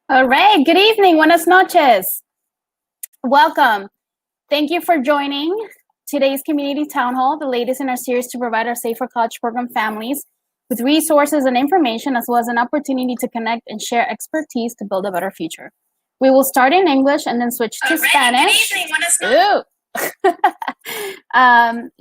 All right, good evening, buenas noches. Welcome. Thank you for joining today's Community Town Hall, the latest in our series to provide our Safe for College program families with resources and information, as well as an opportunity to connect and share expertise to build a better future. We will start in English and then switch to Spanish.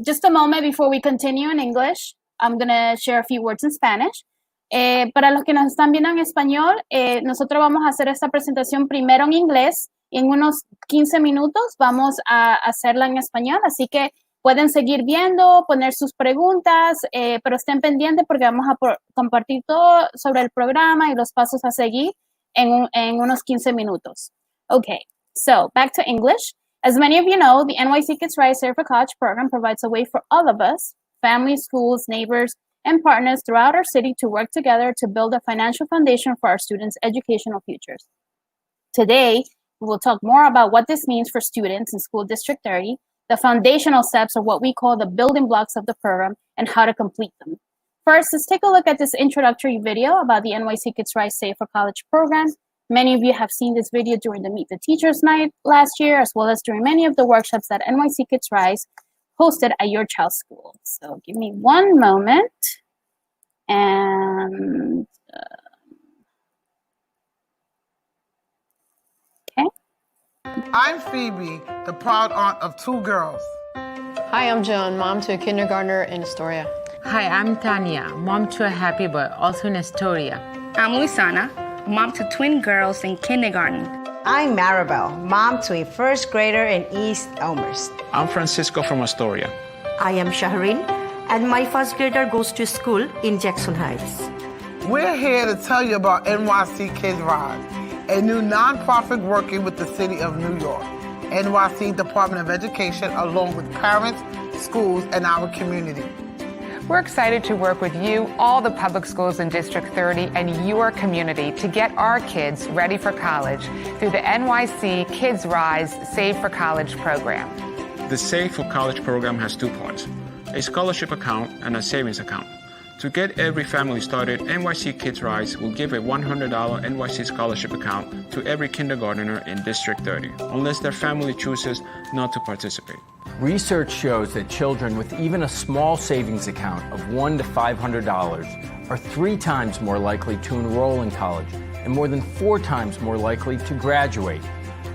Just a moment before we continue in English, I'm going to share a few words in Spanish. Para los que nos están viendo en español, nosotros vamos a hacer esta presentación primero en inglés y en unos 15 minutos vamos a hacerla en español, así que pueden seguir viendo, poner sus preguntas, pero estén pendientes porque vamos a compartir todo sobre el programa y los pasos a seguir en unos 15 minutos. Okay, so back to English. As many of you know, the NYC Kids RISE Save for College program provides a way for all of us, families, schools, neighbors, and partners throughout our city to work together to build a financial foundation for our students' educational futures. Today, we will talk more about what this means for students in School District 30, the foundational steps of what we call the building blocks of the program, and how to complete them. First, let's take a look at this introductory video about the NYC Kids RISE Save for College program. Many of you have seen this video during the Meet the Teachers Night last year, as well as during many of the workshops that NYC Kids RISE hosted at your child's school. So give me one moment. And okay. I'm Phoebe, the proud aunt of two girls. Hi, I'm Joan, mom to a kindergartner in Astoria. Hi, I'm Tanya, mom to a happy boy, also in Astoria. I'm Luisana, mom to twin girls in kindergarten. I'm Maribel, mom to a first grader in East Elmhurst. I'm Francisco from Astoria. I am Shahrin, and my first grader goes to school in Jackson Heights. We're here to tell you about NYC Kids RISE, a new nonprofit working with the City of New York, NYC Department of Education, along with parents, schools, and our community. We're excited to work with you, all the public schools in District 30, and your community to get our kids ready for college through the NYC Kids RISE Save for College program. The Save for College program has two parts, a scholarship account and a savings account. To get every family started, NYC Kids RISE will give a $100 NYC scholarship account to every kindergartner in District 30, unless their family chooses not to participate. Research shows that children with even a small savings account of $100 to $500 are 3 times more likely to enroll in college and more than 4 times more likely to graduate.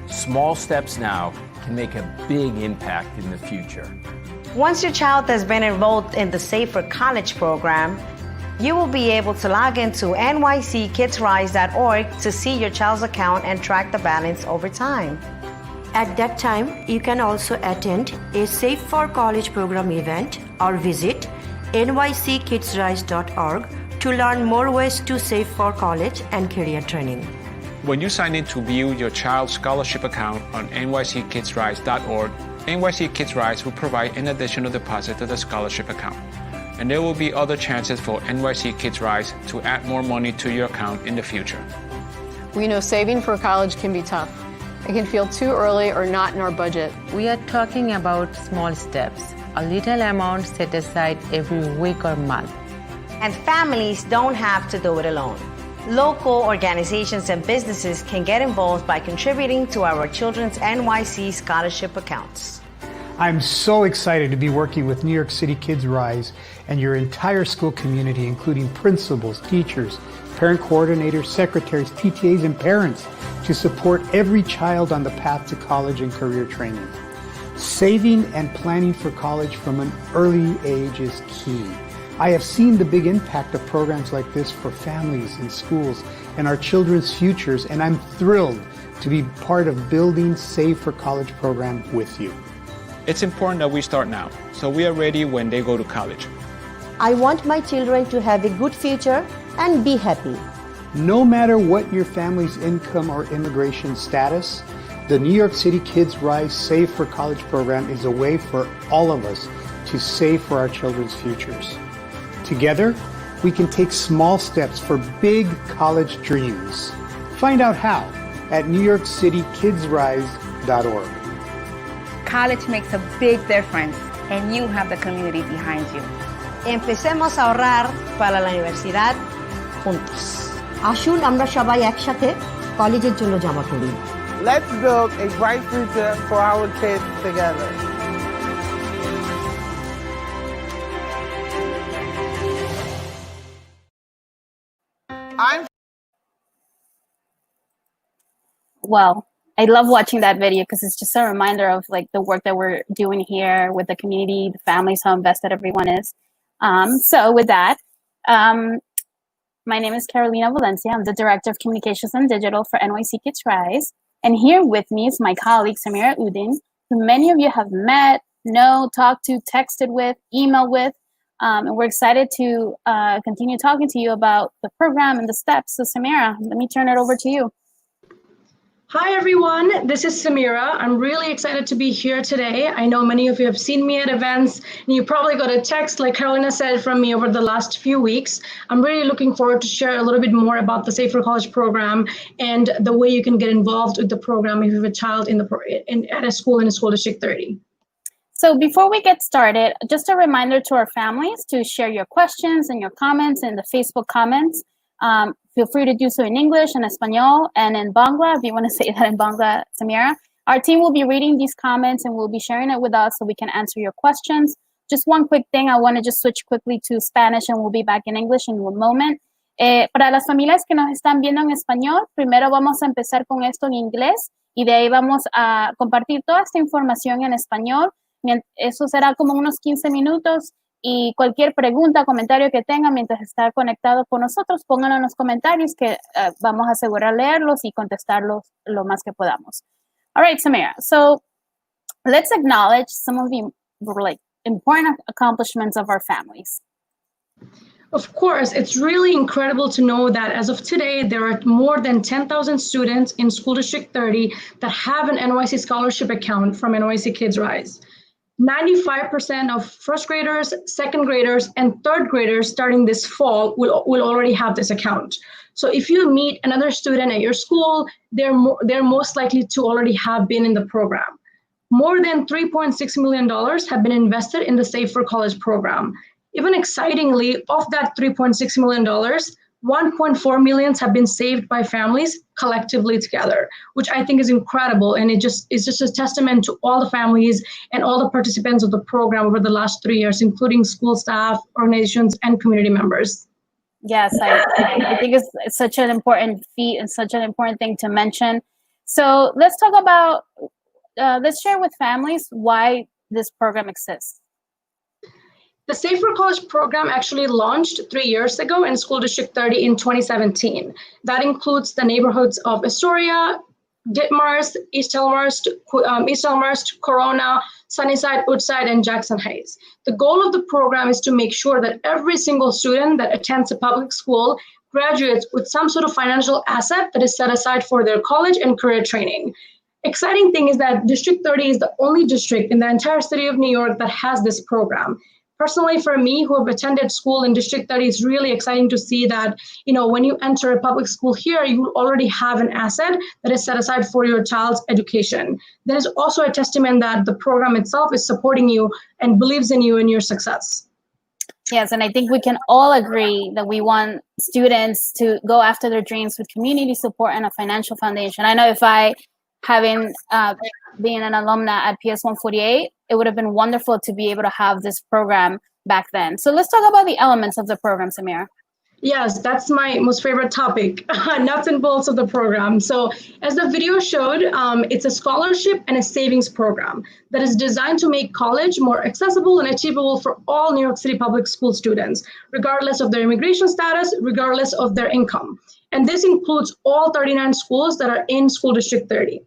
Small steps now can make a big impact in the future. Once your child has been enrolled in the Save for College program, you will be able to log into nyckidsrise.org to see your child's account and track the balance over time. At that time, you can also attend a Save for College program event or visit nyckidsrise.org to learn more ways to save for college and career training. When you sign in to view your child's scholarship account on nyckidsrise.org, NYC Kids RISE will provide an additional deposit to the scholarship account. And there will be other chances for NYC Kids RISE to add more money to your account in the future. We know saving for college can be tough. It can feel too early or not in our budget. We are talking about small steps, a little amount set aside every week or month. And families don't have to do it alone. Local organizations and businesses can get involved by contributing to our children's NYC scholarship accounts. I'm so excited to be working with New York City Kids RISE and your entire school community, including principals, teachers, parent coordinators, secretaries, PTAs, and parents, to support every child on the path to college and career training. Saving and planning for college from an early age is key. I have seen the big impact of programs like this for families and schools and our children's futures, and I'm thrilled to be part of building Save for College program with you. It's important that we start now, so we are ready when they go to college. I want my children to have a good future and be happy. No matter what your family's income or immigration status, the New York City Kids RISE Save for College program is a way for all of us to save for our children's futures. Together, we can take small steps for big college dreams. Find out how at newyorkcitykidsrise.org. College makes a big difference, and you have the community behind you. Empecemos a ahorrar para la universidad juntos. আসুন আমরা সবাই একসাথে কলেজের জন্য জমা করি। Let's build a bright future for our kids together. Well, I love watching that video because it's just a reminder of like the work that we're doing here with the community, the families, how invested everyone is. So with that, my name is Karolina Valencia. I'm the Director of Communications and Digital for NYC Kids RISE. And here with me is my colleague, Samira Udin, who many of you have met, know, talked to, texted with, emailed with. And we're excited to continue talking to you about the program and the steps. So Samira, let me turn it over to you. Hi, everyone. This is Samira. I'm really excited to be here today. I know many of you have seen me at events, and you probably got a text, like Karolina said, from me over the last few weeks. I'm really looking forward to share a little bit more about the Save for College program and the way you can get involved with the program if you have a child at a school in School District 30. So before we get started, just a reminder to our families to share your questions and your comments in the Facebook comments. Feel free to do so in English and Espanol and in Bangla, if you want to say that in Bangla, Samira. Our team will be reading these comments and will be sharing it with us so we can answer your questions. Just one quick thing, I want to just switch quickly to Spanish and we'll be back in English in a moment. Para las familias que nos están viendo en español, primero vamos a empezar con esto en inglés y de ahí vamos a compartir toda esta información en español. Eso será como unos 15 minutos. Y cualquier pregunta, comentario que tengan mientras está conectado con nosotros, pónganlo en los comentarios que vamos a asegurar leerlos y contestarlos lo más que podamos. All right, Samira. So let's acknowledge some of the like important accomplishments of our families. Of course, it's really incredible to know that as of today, there are more than 10,000 students in School District 30 that have an NYC scholarship account from NYC Kids RISE. 95% of first graders, second graders, and third graders starting this fall will already have this account. So if you meet another student at your school, they're most likely to already have been in the program. More than $3.6 million have been invested in the Save for College program. Even excitingly, of that $3.6 million, 1.4 million have been saved by families collectively together, which I think is incredible. And it's just a testament to all the families and all the participants of the program over the last 3 years, including school staff, organizations, and community members. Yes, I think it's such an important feat and such an important thing to mention. So let's talk about, let's share with families why this program exists. The Save for College program actually launched 3 years ago in School District 30 in 2017. That includes the neighborhoods of Astoria, Ditmars, East Elmhurst, Corona, Sunnyside, Woodside, and Jackson Heights. The goal of the program is to make sure that every single student that attends a public school graduates with some sort of financial asset that is set aside for their college and career training. Exciting thing is that District 30 is the only district in the entire city of New York that has this program. Personally, for me, who have attended school in District 30, it's really exciting to see that, when you enter a public school here, you already have an asset that is set aside for your child's education. That is also a testament that the program itself is supporting you and believes in you and your success. Yes, and I think we can all agree that we want students to go after their dreams with community support and a financial foundation. I know if having been an alumna at PS 148, it would have been wonderful to be able to have this program back then. So let's talk about the elements of the program, Samira. Yes, that's my most favorite topic, nuts and bolts of the program. So as the video showed, it's a scholarship and a savings program that is designed to make college more accessible and achievable for all New York City public school students, regardless of their immigration status, regardless of their income. And this includes all 39 schools that are in School District 30.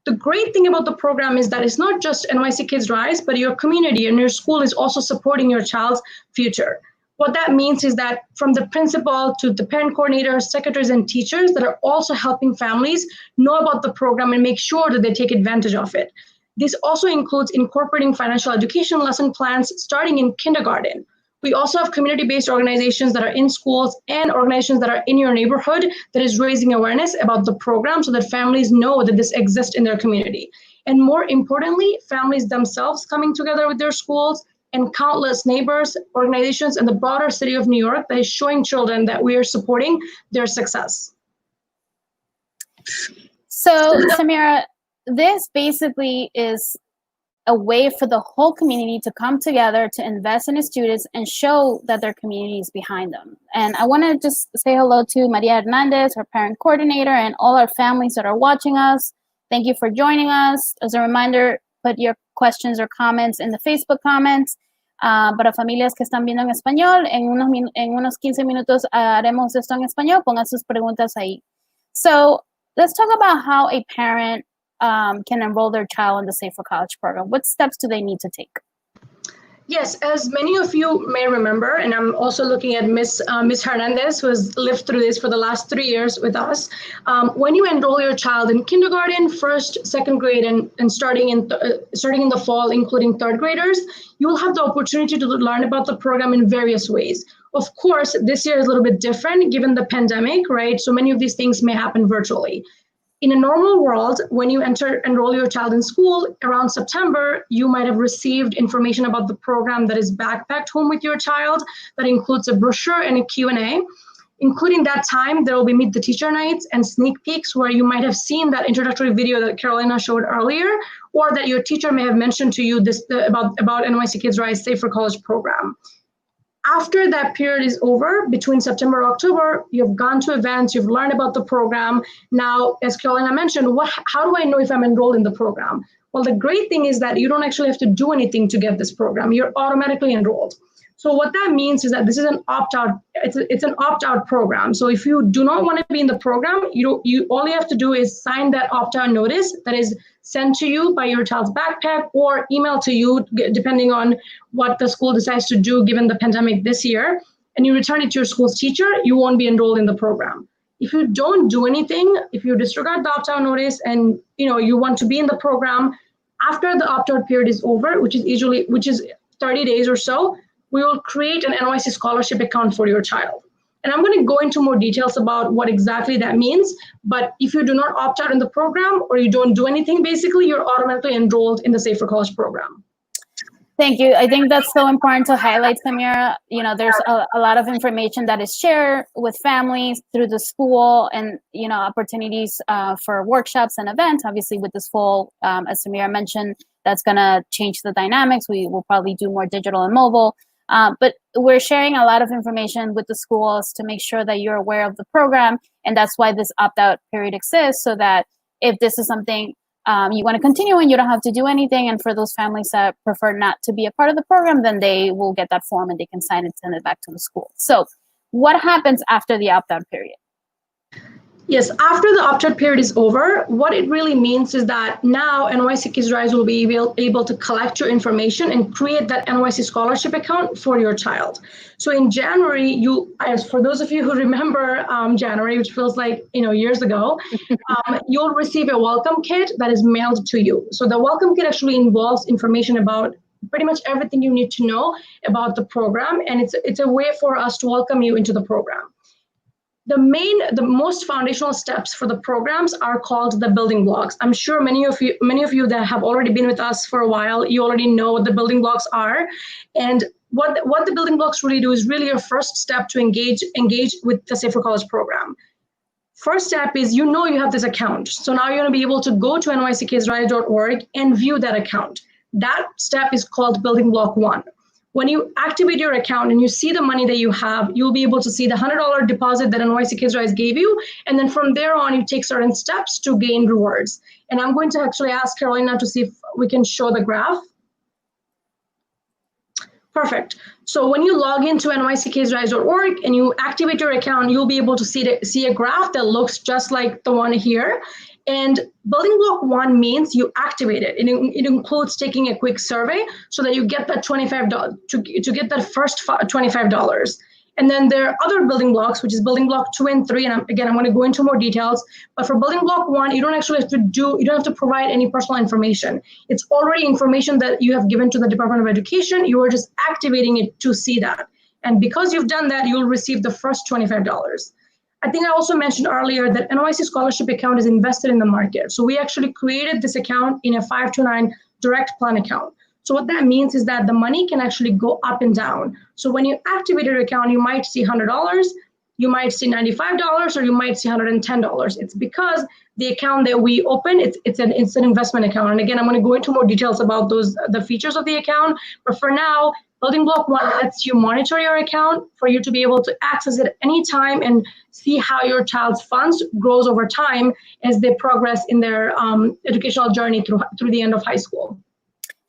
The great thing about the program is that it's not just NYC Kids RISE, but your community and your school is also supporting your child's future. What that means is that from the principal to the parent coordinators, secretaries, and teachers that are also helping families know about the program and make sure that they take advantage of it. This also includes incorporating financial education lesson plans starting in kindergarten. We also have community-based organizations that are in schools and organizations that are in your neighborhood that is raising awareness about the program so that families know that this exists in their community. And more importantly, families themselves coming together with their schools and countless neighbors, organizations, and the broader city of New York that is showing children that we are supporting their success. So, Samira, this basically is a way for the whole community to come together to invest in the students and show that their community is behind them. And I want to just say hello to Maria Hernandez, our parent coordinator, and all our families that are watching us. Thank you for joining us. As a reminder, put your questions or comments in the Facebook comments. Para familias que están viendo en español, en unos 15 minutos haremos esto en español. Pongan sus preguntas ahí. So let's talk about how a parent can enroll their child in the Save for College program. What steps do they need to take? Yes, as many of you may remember, and I'm also looking at Miss Hernandez, who has lived through this for the last 3 years with us. When you enroll your child in kindergarten, first, second grade, and starting in the fall, including third graders, you will have the opportunity to learn about the program in various ways. Of course, this year is a little bit different given the pandemic, right? So many of these things may happen virtually. In a normal world, when you enroll your child in school around September, you might have received information about the program that is backpacked home with your child. That includes a brochure and a Q&A. Including that time, there will be Meet the Teacher nights and sneak peeks where you might have seen that introductory video that Karolina showed earlier, or that your teacher may have mentioned to you about NYC Kids RISE Save for College program. After that period is over, between September and October, you've gone to events, you've learned about the program. Now, as Karolina mentioned, how do I know if I'm enrolled in the program? Well, the great thing is that you don't actually have to do anything to get this program. You're automatically enrolled. So what that means is that this is an opt-out. It's an opt-out program. So if you do not want to be in the program, all you have to do is sign that opt-out notice that is sent to you by your child's backpack or emailed to you, depending on what the school decides to do given the pandemic this year, and you return it to your school's teacher, you won't be enrolled in the program. If you don't do anything, if you disregard the opt-out notice and you want to be in the program, after the opt-out period is over, which is 30 days or so, we will create an NYC scholarship account for your child. And I'm going to go into more details about what exactly that means. But if you do not opt out in the program or you don't do anything, basically, you're automatically enrolled in the Save for College program. Thank you. I think that's so important to highlight, Samira. There's a lot of information that is shared with families through the school and, opportunities for workshops and events. Obviously, with this fall, as Samira mentioned, that's going to change the dynamics. We will probably do more digital and mobile. But we're sharing a lot of information with the schools to make sure that you're aware of the program. And that's why this opt-out period exists, so that if this is something you want to continue and you don't have to do anything, and for those families that prefer not to be a part of the program, then they will get that form and they can sign it and send it back to the school. So what happens after the opt-out period? Yes, after the opt-out period is over, what it really means is that now NYC Kids RISE will be able to collect your information and create that NYC scholarship account for your child. So in January, for those of you who remember January, which feels like years ago, you'll receive a welcome kit that is mailed to you. So the welcome kit actually involves information about pretty much everything you need to know about the program, and it's a way for us to welcome you into the program. The most foundational steps for the programs are called the building blocks. I'm sure many of you that have already been with us for a while, you already know what the building blocks are. And what the building blocks really do is really your first step to engage with the Save for College program. First step is you have this account. So now you're going to be able to go to nyckidsrise.org and view that account. That step is called building block 1. When you activate your account and you see the money that you have, you'll be able to see the $100 deposit that NYC Kids RISE gave you. And then from there on, you take certain steps to gain rewards. And I'm going to actually ask Karolina to see if we can show the graph. Perfect. So when you log into nyckidsrise.org and you activate your account, you'll be able to see a graph that looks just like the one here. And building block 1 means you activate it. It includes taking a quick survey so that you get that $25 to get that first $25. And then there are other building blocks, which is building block 2 and 3. And I'm going to go into more details. But for building block 1, you don't have to provide any personal information. It's already information that you have given to the Department of Education. You are just activating it to see that. And because you've done that, you'll receive the first $25. I think I also mentioned earlier that NYC scholarship account is invested in the market. So we actually created this account in a 529 direct plan account. So what that means is that the money can actually go up and down. So when you activate your account, you might see $100. You might see $95 or you might see $110. It's because the account that we open, it's an investment account. And again, I'm going to go into more details about the features of the account. But for now, Building Block 1 lets you monitor your account for you to be able to access it anytime and see how your child's funds grows over time as they progress in their educational journey through the end of high school.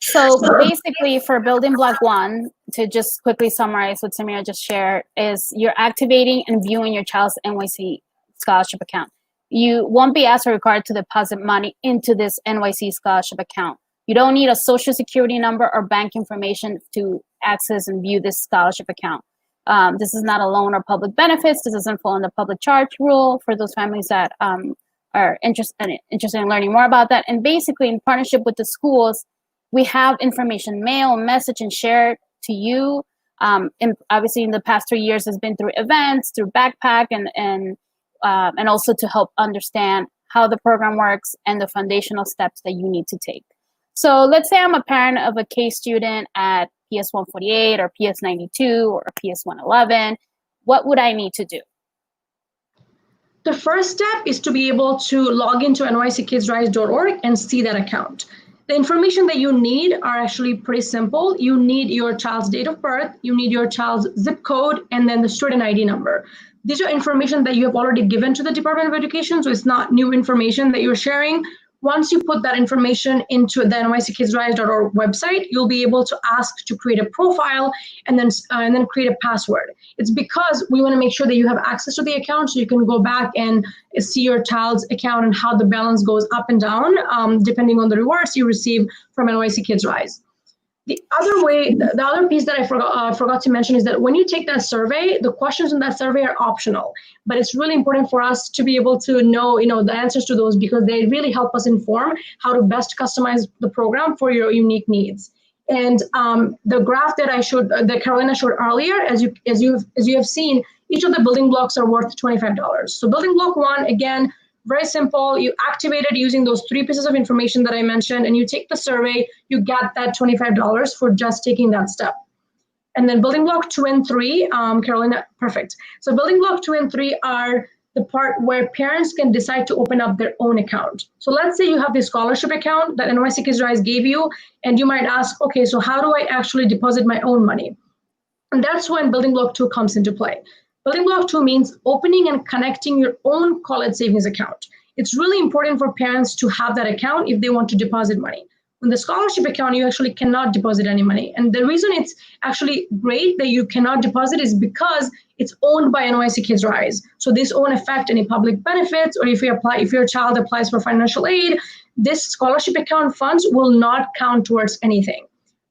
So basically for Building Block 1, to just quickly summarize what Samira just shared, is you're activating and viewing your child's NYC scholarship account. You won't be asked or required to deposit money into this NYC scholarship account. You don't need a social security number or bank information to access and view this scholarship account. This is not a loan or public benefits. This doesn't fall under public charge rule for those families that are interested in learning more about that. And basically in partnership with the schools, we have information mail, message, and shared to you. And obviously in the past 3 years has been through events, through Backpack, and also to help understand how the program works and the foundational steps that you need to take. So let's say I'm a parent of a K student at PS 148 or PS 92 or PS 111. What would I need to do? The first step is to be able to log into nyckidsrise.org and see that account. The information that you need are actually pretty simple. You need your child's date of birth, you need your child's zip code, and then the student ID number. These are information that you have already given to the Department of Education, so it's not new information that you're sharing. Once you put that information into the nyckidsrise.org website, you'll be able to ask to create a profile and then create a password. It's because we want to make sure that you have access to the account so you can go back and see your child's account and how the balance goes up and down depending on the rewards you receive from NYC Kids RISE. The other piece that I forgot to mention is that when you take that survey, the questions in that survey are optional, but it's really important for us to be able to know, the answers to those because they really help us inform how to best customize the program for your unique needs. And the graph that Karolina showed earlier, as you have seen, each of the building blocks are worth $25. So Building Block 1, again, very simple. You activate it using those 3 pieces of information that I mentioned, and you take the survey, you get that $25 for just taking that step. And then Building Block 2 and 3, Karolina, perfect. So Building Block 2 and 3 are the part where parents can decide to open up their own account. So let's say you have the scholarship account that NYC Kids RISE gave you, and you might ask, okay, so how do I actually deposit my own money? And that's when Building Block 2 comes into play. Building Block 2 means opening and connecting your own college savings account. It's really important for parents to have that account if they want to deposit money. On the scholarship account, you actually cannot deposit any money. And the reason it's actually great that you cannot deposit is because it's owned by NYC Kids RISE. So this won't affect any public benefits, or if your child applies for financial aid, this scholarship account funds will not count towards anything.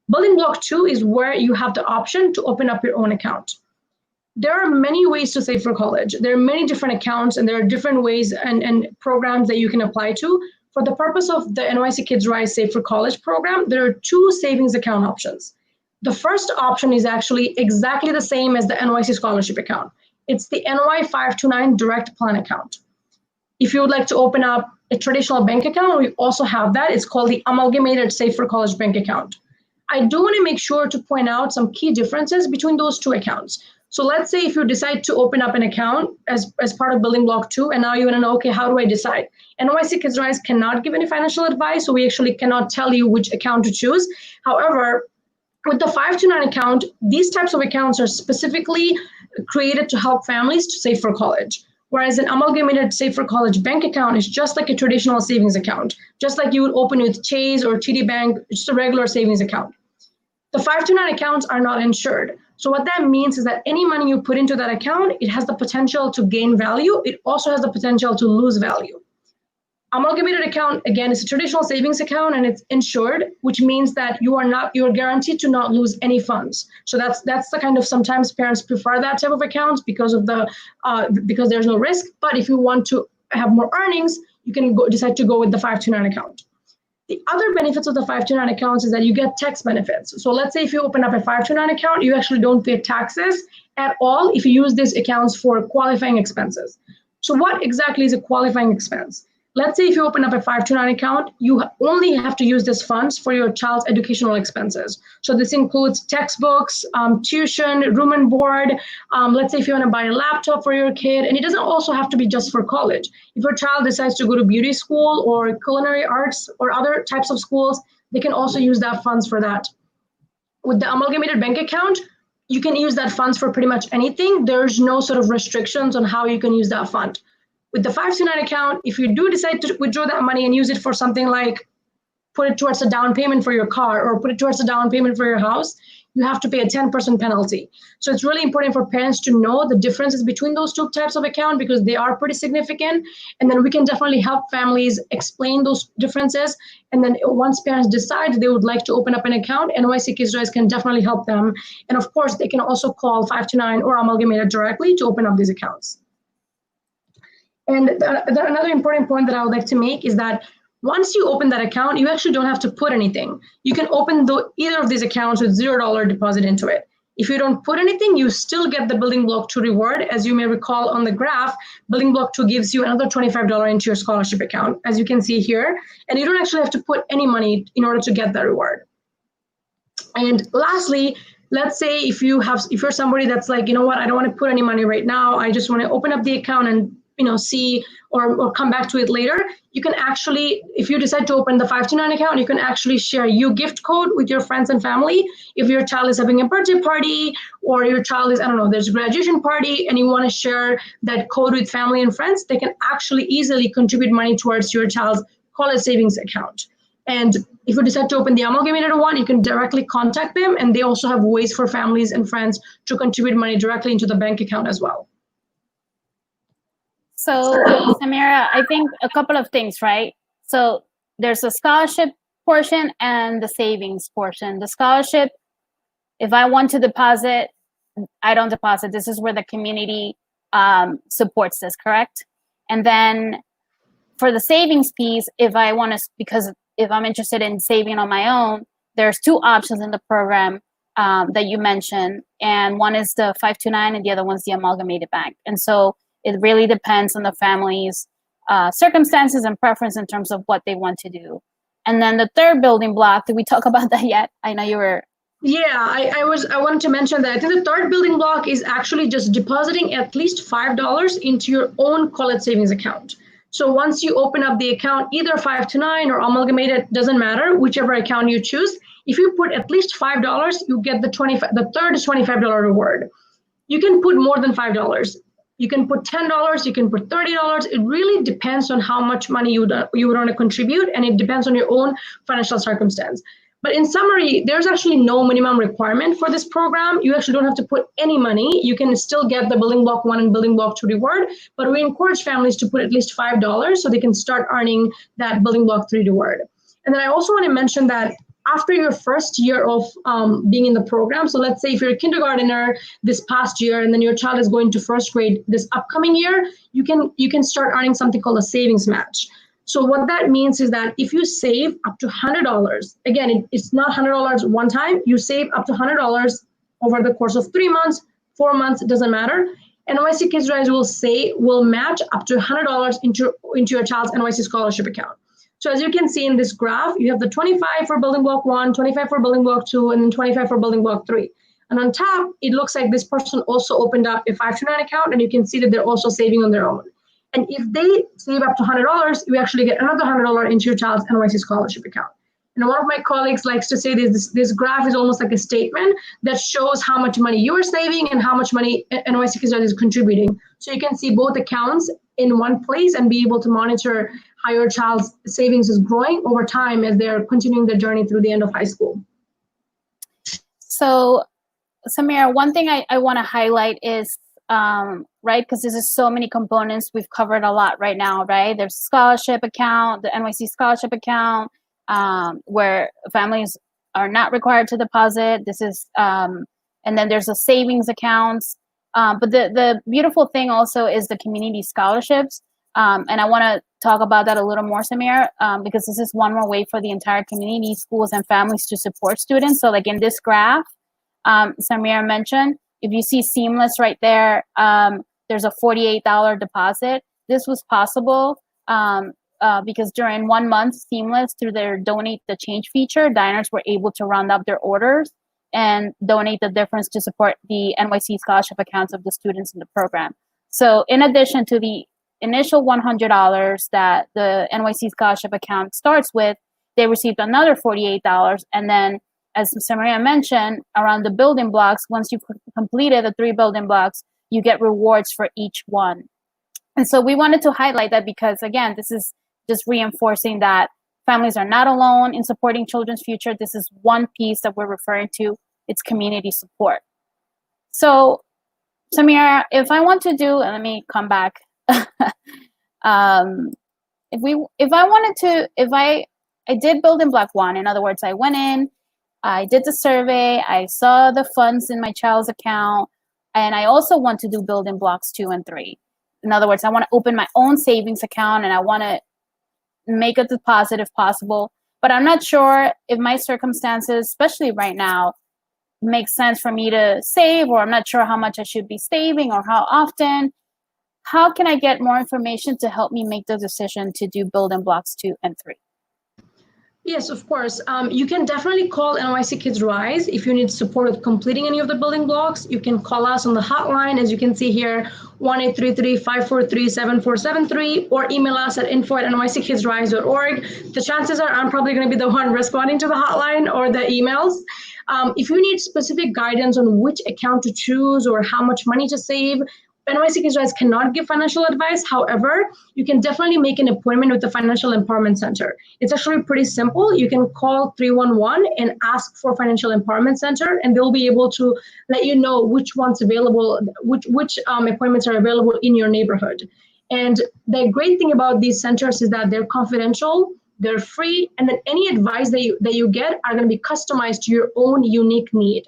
Building Block 2 is where you have the option to open up your own account. There are many ways to save for college. There are many different accounts and there are different ways and programs that you can apply to. For the purpose of the NYC Kids RISE Save for College program, there are 2 savings account options. The first option is actually exactly the same as the NYC scholarship account. It's the NY529 direct plan account. If you would like to open up a traditional bank account, we also have that. It's called the Amalgamated Save for College bank account. I do want to make sure to point out some key differences between those 2 accounts. So let's say if you decide to open up an account as part of Building Block 2, and now you want to know, okay, how do I decide? NYC Kids RISE cannot give any financial advice, so we actually cannot tell you which account to choose. However, with the 529 account, these types of accounts are specifically created to help families to save for college. Whereas an Amalgamated Save for College bank account is just like a traditional savings account, just like you would open with Chase or TD Bank, just a regular savings account. The 529 accounts are not insured. So what that means is that any money you put into that account, it has the potential to gain value. It also has the potential to lose value. Amalgamated account, again, is a traditional savings account and it's insured, which means that you're guaranteed to not lose any funds. So that's the kind of, sometimes parents prefer that type of account because there's no risk. But if you want to have more earnings, you can decide to go with the 529 account. The other benefits of the 529 accounts is that you get tax benefits. So let's say if you open up a 529 account, you actually don't pay taxes at all if you use these accounts for qualifying expenses. So what exactly is a qualifying expense? let's say if you open up a 529 account, you only have to use these funds for your child's educational expenses. So this includes textbooks, tuition, room and board. Let's say if you want to buy a laptop for your kid, and it doesn't also have to be just for college. If your child decides to go to beauty school or culinary arts or other types of schools, they can also use that funds for that. With the amalgamated bank account, you can use that funds for pretty much anything. There's no sort of restrictions on how you can use that fund. With the 529 account, if you do decide to withdraw that money and use it for something like put it towards a down payment for your car or put it towards a down payment for your house, you have to pay a 10% penalty. So it's really important for parents to know the differences between those two types of account because they are pretty significant. And then we can definitely help families explain those differences. And then once parents decide they would like to open up an account, NYC Kids RISE can definitely help them. And of course, they can also call 529 or Amalgamated directly to open up these accounts. And another important point that I would like to make is that once you open that account, you actually don't have to put anything. You can open either of these accounts with $0 deposit into it. If you don't put anything, you still get the building block 2 reward. As you may recall on the graph, building block 2 gives you another $25 into your scholarship account, as you can see here. And you don't actually have to put any money in order to get that reward. And lastly, let's say if you're somebody that's like, you know what, I don't want to put any money right now. I just want to open up the account and see or come back to it later. You can actually, if you decide to open the 529 account, you can actually share your gift code with your friends and family. If your child is having a birthday party or your child is, I don't know, there's a graduation party and you want to share that code with family and friends, they can actually easily contribute money towards your child's college savings account. And if you decide to open the amalgamated one, you can directly contact them. And they also have ways for families and friends to contribute money directly into the bank account as well. So, Samira, I think a couple of things, right? So there's a scholarship portion and the savings portion. The scholarship, if I want to deposit, I don't deposit. This is where the community supports this, correct? And then for the savings piece, if I want to, because if I'm interested in saving on my own, there's 2 options in the program that you mentioned. And one is the 529 and the other one's the amalgamated bank. And so it really depends on the family's circumstances and preference in terms of what they want to do. And then the third building block, did we talk about that yet? I know you were. Yeah, I wanted to mention that. I think the third building block is actually just depositing at least $5 into your own college savings account. So once you open up the account, either 529 or amalgamated, doesn't matter, whichever account you choose. If you put at least $5, you get the third is $25 reward. You can put more than $5. You can put $10, you can put $30. It really depends on how much money you would want to contribute, and it depends on your own financial circumstance. But in summary, there's actually no minimum requirement for this program. You actually don't have to put any money. You can still get the building block 1 and building block 2 reward, but we encourage families to put at least $5 so they can start earning that building block 3 reward. And then I also want to mention that after your first year of being in the program, so let's say if you're a kindergartner this past year and then your child is going to first grade this upcoming year, you can start earning something called a savings match. So what that means is that if you save up to $100, again, it's not $100 one time, you save up to $100 over the course of 3 months, 4 months, it doesn't matter. NYC Kids RISE will match up to $100 into your child's NYC scholarship account. So as you can see in this graph, you have the 25 for building block 1, 25 for building block 2, and then 25 for building block 3. And on top, it looks like this person also opened up a 529 account, and you can see that they're also saving on their own. And if they save up to $100, you actually get another $100 into your child's NYC scholarship account. And one of my colleagues likes to say this graph is almost like a statement that shows how much money you are saving and how much money NYC Kids RISE is contributing. So you can see both accounts in one place and be able to monitor how your child's savings is growing over time as they're continuing their journey through the end of high school. So, Samira, one thing I want to highlight is, right, because this is so many components, we've covered a lot right now, right? There's a scholarship account, the NYC scholarship account, where families are not required to deposit. This is, and then there's a savings accounts. But the beautiful thing also is the community scholarships. And I want to talk about that a little more, Samir, because this is one more way for the entire community, schools, and families to support students. So like in this graph, Samir mentioned, if you see Seamless right there, there's a $48 deposit. This was possible because during 1 month Seamless, through their donate the change feature, diners were able to round up their orders and donate the difference to support the NYC scholarship accounts of the students in the program. So in addition to the initial $100 that the NYC scholarship account starts with, they received another $48. And then, as Samaria mentioned, around the building blocks, once you've completed the 3 building blocks, you get rewards for each one. And so we wanted to highlight that because, again, this is just reinforcing that families are not alone in supporting children's future. This is one piece that we're referring to. It's community support. So, Samira, if I want to do, and let me come back. I did building block 1. In other words, I went in, I did the survey, I saw the funds in my child's account, and I also want to do building blocks 2 and 3. In other words, I want to open my own savings account and I want to make a deposit if possible, but I'm not sure if my circumstances, especially right now, make sense for me to save, or I'm not sure how much I should be saving or how often. How can I get more information to help me make the decision to do building blocks 2 and 3? Yes, of course. You can definitely call NYC Kids RISE if you need support with completing any of the building blocks. You can call us on the hotline, as you can see here, 1-833-543-7473, or email us at info@nyckidsrise.org. The chances are I'm probably going to be the one responding to the hotline or the emails. If you need specific guidance on which account to choose or how much money to save, NYC Kids RISE cannot give financial advice. However, you can definitely make an appointment with the Financial Empowerment Center. It's actually pretty simple. You can call 311 and ask for Financial Empowerment Center, and they'll be able to let you know which one's available, which appointments are available in your neighborhood. And the great thing about these centers is that they're confidential, they're free, and then any advice that you get are going to be customized to your own unique need.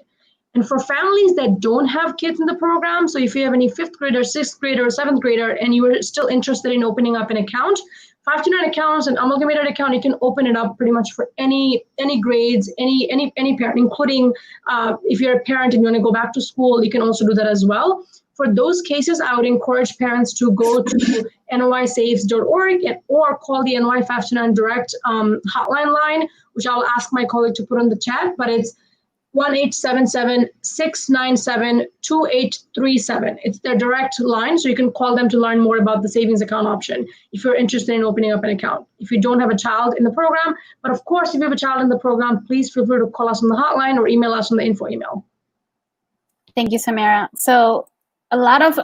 And for families that don't have kids in the program, so if you have any 5th grader, 6th grader, 7th grader, and you are still interested in opening up an account, 529 accounts, an amalgamated account, you can open it up pretty much for any grades, any parent, including if you're a parent and you want to go back to school, you can also do that as well. For those cases, I would encourage parents to go to nysaves.org or call the NY 529 direct hotline line, which I'll ask my colleague to put on the chat, but it's 1-877-697-2837. It's their direct line, so you can call them to learn more about the savings account option if you're interested in opening up an account. If you don't have a child in the program, but of course, if you have a child in the program, please feel free to call us on the hotline or email us on the info email. Thank you, Samira. So a lot of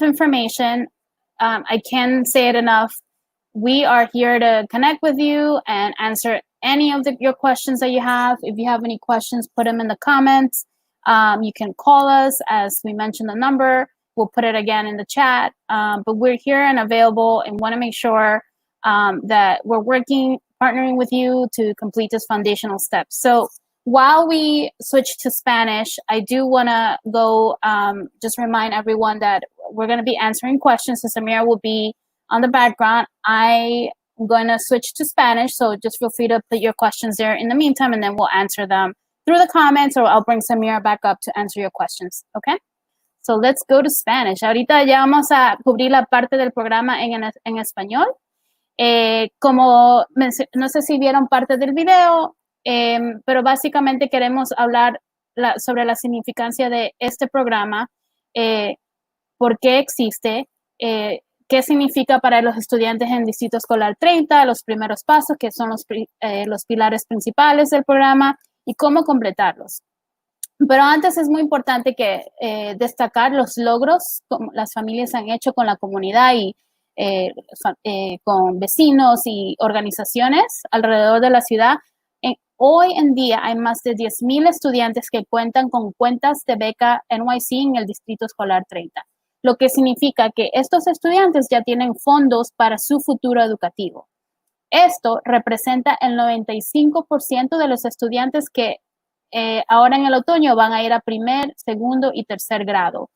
information. I can't say it enough. We are here to connect with you and answer any of your questions that you have. If you have any questions, put them in the comments. You can call us, as we mentioned the number. We'll put it again in the chat. But we're here and available and want to make sure that we're partnering with you to complete this foundational step. So while we switch to Spanish, I do want to go just remind everyone that we're going to be answering questions. So Samira will be on the background. I'm going to switch to Spanish, so just feel free to put your questions there in the meantime, and then we'll answer them through the comments, or I'll bring Samira back up to answer your questions, okay? So let's go to Spanish. Ahorita ya vamos a cubrir la parte del programa en español. Como no sé si vieron parte del video, pero básicamente queremos hablar sobre la significancia de este programa, por qué existe, qué significa para los estudiantes en Distrito Escolar 30, los primeros pasos, que son los pilares principales del programa, y cómo completarlos. Pero antes es muy importante que destacar los logros que las familias han hecho con la comunidad y con vecinos y organizaciones alrededor de la ciudad. Hoy en día hay más de 10,000 estudiantes que cuentan con cuentas de beca NYC en el Distrito Escolar 30. Lo que significa que estos estudiantes ya tienen fondos para su futuro educativo. Esto representa el 95% de los estudiantes que ahora en el otoño van a ir a primer, segundo y tercer grado.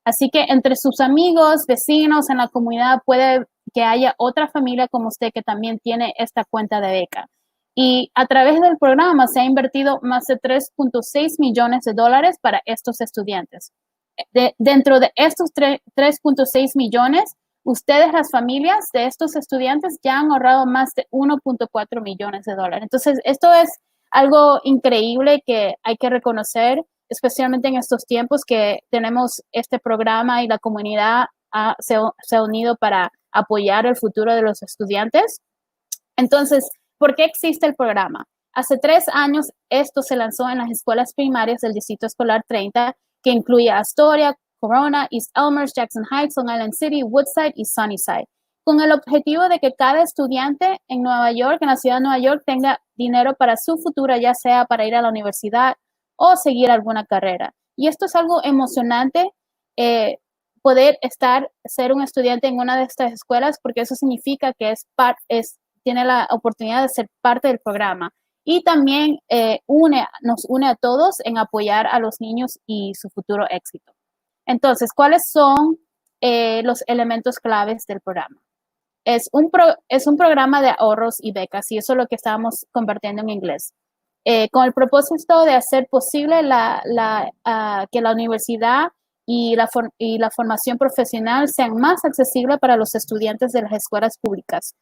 Así que entre sus amigos, vecinos en la comunidad puede que haya otra familia como usted que también tiene esta cuenta de beca. Y a través del programa se ha invertido más de $3.6 millones para estos estudiantes. Dentro de estos 3.6 millones, ustedes, las familias de estos estudiantes, ya han ahorrado más de 1.4 millones de dólares. Entonces, esto es algo increíble que hay que reconocer, especialmente en estos tiempos que tenemos este programa y la comunidad se ha unido para apoyar el futuro de los estudiantes. Entonces, ¿por qué existe el programa? Hace 3 años, esto se lanzó en las escuelas primarias del Distrito Escolar 30, que incluye Astoria, Corona, East Elmhurst, Jackson Heights, Long Island City, Woodside y Sunnyside, con el objetivo de que cada estudiante en Nueva York, en la ciudad de Nueva York, tenga dinero para su futuro, ya sea para ir a la universidad o seguir alguna carrera. Y esto es algo emocionante, poder ser un estudiante en una de estas escuelas, porque eso significa que tiene la oportunidad de ser parte del programa. Y también nos une a todos en apoyar a los niños y su futuro éxito. Entonces, ¿cuáles son los elementos claves del programa? Es un programa de ahorros y becas, y eso es lo que estábamos compartiendo en inglés. Con el propósito de hacer posible que la universidad y la formación profesional sean más accesibles para los estudiantes de las escuelas públicas,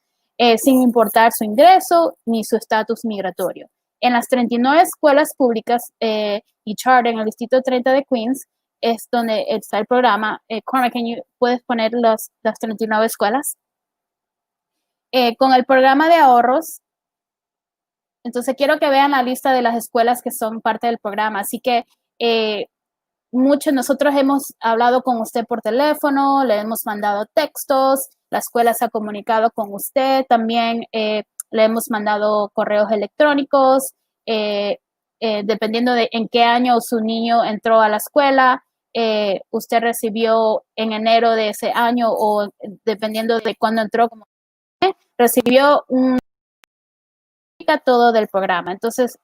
sin importar su ingreso ni su estatus migratorio. En las 39 escuelas públicas y charter en el Distrito 30 de Queens es donde está el programa. Cormac, ¿puedes poner las 39 escuelas? Con el programa de ahorros, entonces quiero que vean la lista de las escuelas que son parte del programa. Así que nosotros hemos hablado con usted por teléfono, le hemos mandado textos, la escuela se ha comunicado con usted, también le hemos mandado correos electrónicos, dependiendo de en qué año su niño entró a la escuela, usted recibió en enero de ese año o dependiendo de cuándo entró, recibió todo del programa. Entonces,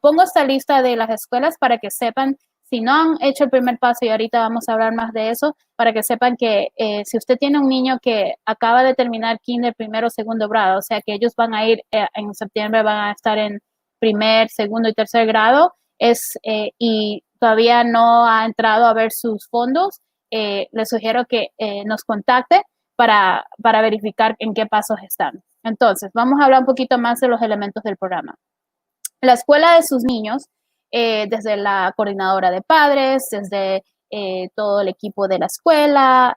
pongo esta lista de las escuelas para que sepan, si no han hecho el primer paso, y ahorita vamos a hablar más de eso, para que sepan que si usted tiene un niño que acaba de terminar kinder, primero o segundo grado, o sea que ellos van a ir en septiembre, van a estar en primer, segundo y tercer grado, y todavía no ha entrado a ver sus fondos, les sugiero que nos contacte para verificar en qué pasos están. Entonces, vamos a hablar un poquito más de los elementos del programa. La escuela de sus niños, desde la coordinadora de padres, desde todo el equipo de la escuela,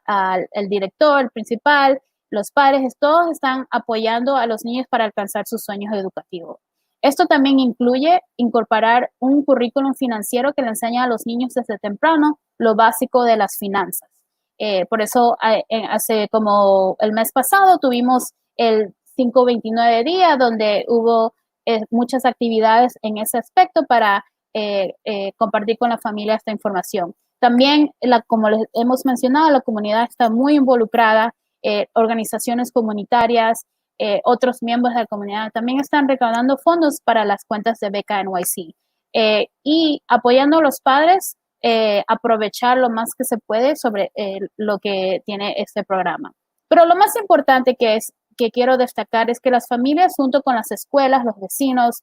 el director, el principal, los padres, todos están apoyando a los niños para alcanzar sus sueños educativos. Esto también incluye incorporar un currículum financiero que le enseña a los niños desde temprano lo básico de las finanzas. Por eso, hace como el mes pasado, tuvimos el 529 día, donde hubo muchas actividades en ese aspecto para compartir con la familia esta información. También, como les hemos mencionado, la comunidad está muy involucrada, organizaciones comunitarias, otros miembros de la comunidad también están recaudando fondos para las cuentas de beca NYC y apoyando a los padres, aprovechar lo más que se puede sobre lo que tiene este programa. Pero lo más importante que quiero destacar es que las familias, junto con las escuelas, los vecinos,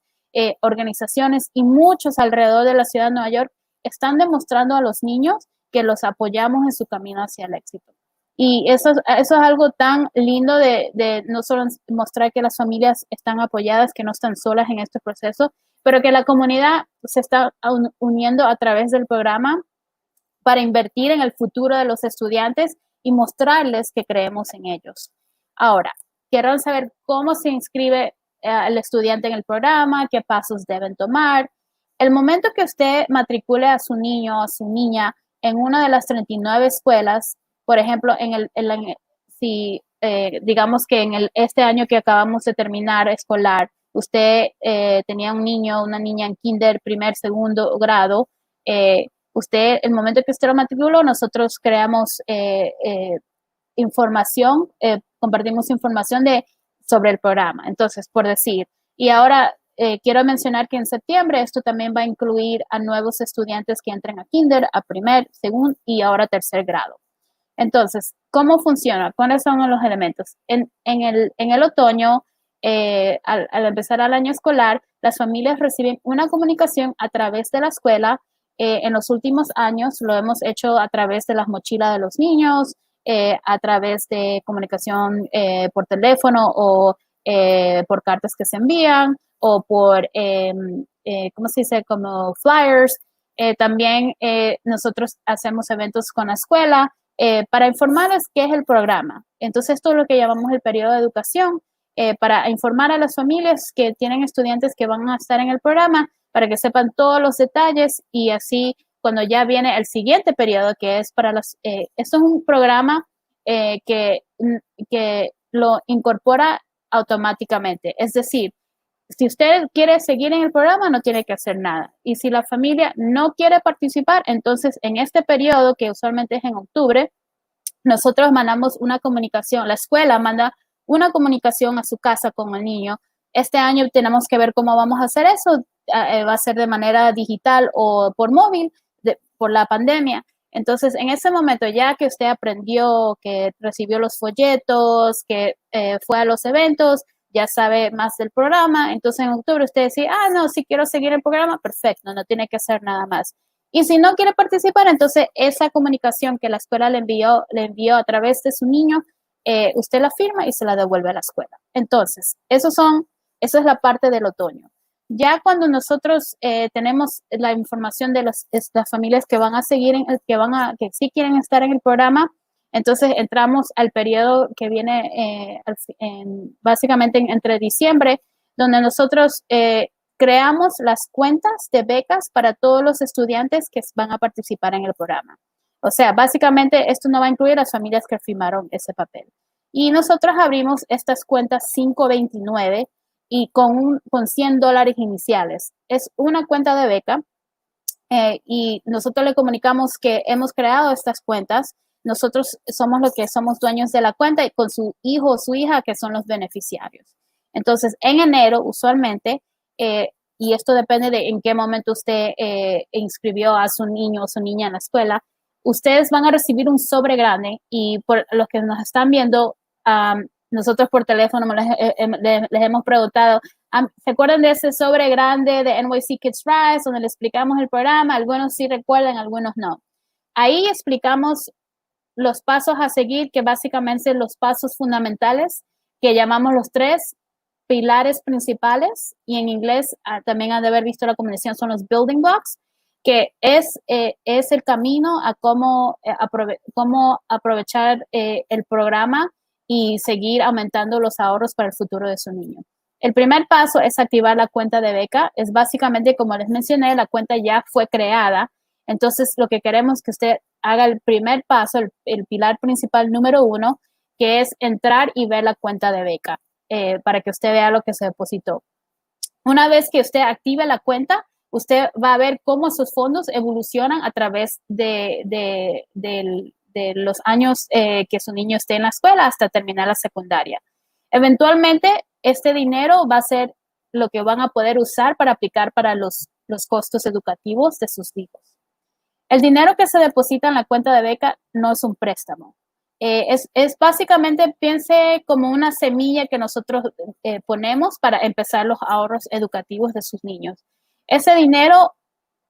organizaciones y muchos alrededor de la ciudad de Nueva York, están demostrando a los niños que los apoyamos en su camino hacia el éxito. Y eso es algo tan lindo de no solo mostrar que las familias están apoyadas, que no están solas en este proceso, pero que la comunidad se está uniendo a través del programa para invertir en el futuro de los estudiantes y mostrarles que creemos en ellos. Ahora, quiero saber cómo se inscribe el estudiante en el programa, qué pasos deben tomar. El momento que usted matricule a su niño o a su niña en una de las 39 escuelas, por ejemplo, digamos que en este año que acabamos de terminar escolar, usted tenía un niño o una niña en kinder, primer, segundo grado, el momento que usted lo matriculó, nosotros creamos información, compartimos información sobre el programa. Entonces, por decir, y ahora quiero mencionar que en septiembre esto también va a incluir a nuevos estudiantes que entren a kinder, a primer, segundo y ahora tercer grado. Entonces, ¿cómo funciona? ¿Cuáles son los elementos? En el otoño, al empezar el año escolar, las familias reciben una comunicación a través de la escuela. En los últimos años lo hemos hecho a través de las mochilas de los niños, a través de comunicación por teléfono o por cartas que se envían o por, ¿cómo se dice? Como flyers. También nosotros hacemos eventos con la escuela para informarles qué es el programa. Entonces, esto es lo que llamamos el periodo de educación, para informar a las familias que tienen estudiantes que van a estar en el programa, para que sepan todos los detalles y así cuando ya viene el siguiente periodo, que es para los... esto es un programa que lo incorpora automáticamente. Es decir, si usted quiere seguir en el programa, no tiene que hacer nada. Y si la familia no quiere participar, entonces en este periodo, que usualmente es en octubre, nosotros mandamos una comunicación, la escuela manda una comunicación a su casa con el niño. Este año tenemos que ver cómo vamos a hacer eso. Va a ser de manera digital o por móvil, por la pandemia. Entonces, en ese momento, ya que usted aprendió, que recibió los folletos, que fue a los eventos, ya sabe más del programa, entonces en octubre usted dice, no, si quiero seguir el programa, perfecto, no tiene que hacer nada más. Y si no quiere participar, entonces esa comunicación que la escuela le envió a través de su niño, usted la firma y se la devuelve a la escuela. Entonces, eso es la parte del otoño. Ya cuando nosotros tenemos la información de las familias que van a seguir, que sí quieren estar en el programa, entonces entramos al periodo que viene básicamente entre diciembre, donde nosotros creamos las cuentas de becas para todos los estudiantes que van a participar en el programa. O sea, básicamente esto no va a incluir a las familias que firmaron ese papel. Y nosotros abrimos estas cuentas 529 y con $100 iniciales. Es una cuenta de beca y nosotros le comunicamos que hemos creado estas cuentas. Nosotros somos los que somos dueños de la cuenta y con su hijo o su hija que son los beneficiarios. Entonces, en enero, usualmente, y esto depende de en qué momento usted inscribió a su niño o su niña en la escuela, ustedes van a recibir un sobre grande y por los que nos están viendo, nosotros por teléfono les hemos preguntado, ¿se acuerdan de ese sobre grande de NYC Kids RISE donde le explicamos el programa? Algunos sí recuerdan, algunos no. Ahí explicamos los pasos a seguir, que básicamente los pasos fundamentales que llamamos los 3 pilares principales, y en inglés también han de haber visto la combinación, son los building blocks, que es el camino a cómo aprovechar el programa y seguir aumentando los ahorros para el futuro de su niño. El primer paso es activar la cuenta de beca. Es básicamente, como les mencioné, la cuenta ya fue creada. Entonces, lo que queremos es que usted haga el primer paso, el pilar principal número 1, que es entrar y ver la cuenta de beca, para que usted vea lo que se depositó. Una vez que usted active la cuenta, usted va a ver cómo sus fondos evolucionan a través de los años que su niño esté en la escuela hasta terminar la secundaria. Eventualmente, este dinero va a ser lo que van a poder usar para aplicar para los costos educativos de sus hijos. El dinero que se deposita en la cuenta de beca no es un préstamo. Es básicamente, piense como una semilla que nosotros ponemos para empezar los ahorros educativos de sus niños. Ese dinero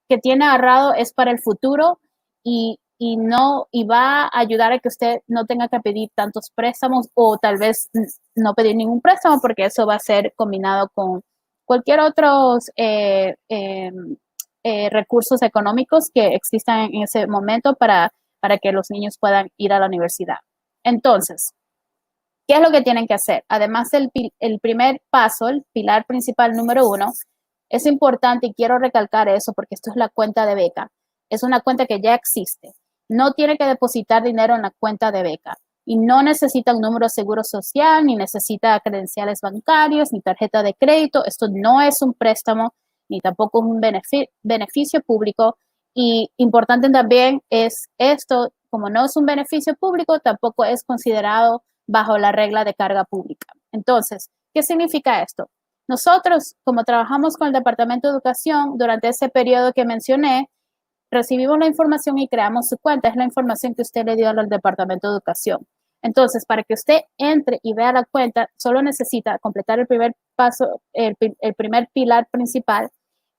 que tiene ahorrado es para el futuro y va a ayudar a que usted no tenga que pedir tantos préstamos o tal vez no pedir ningún préstamo, porque eso va a ser combinado con cualquier otros recursos económicos que existan en ese momento para que los niños puedan ir a la universidad. Entonces, ¿qué es lo que tienen que hacer? Además del primer paso, el pilar principal número 1, es importante y quiero recalcar eso porque esto es la cuenta de beca. Es una cuenta que ya existe. No tiene que depositar dinero en la cuenta de beca y no necesita un número de seguro social, ni necesita credenciales bancarios, ni tarjeta de crédito. Esto no es un préstamo, ni tampoco un beneficio público. Y importante también es esto, como no es un beneficio público, tampoco es considerado bajo la regla de carga pública. Entonces, ¿qué significa esto? Nosotros, como trabajamos con el Departamento de Educación durante ese periodo que mencioné, recibimos la información y creamos su cuenta. Es la información que usted le dio al Departamento de Educación. Entonces, para que usted entre y vea la cuenta, solo necesita completar el primer paso, el primer pilar principal,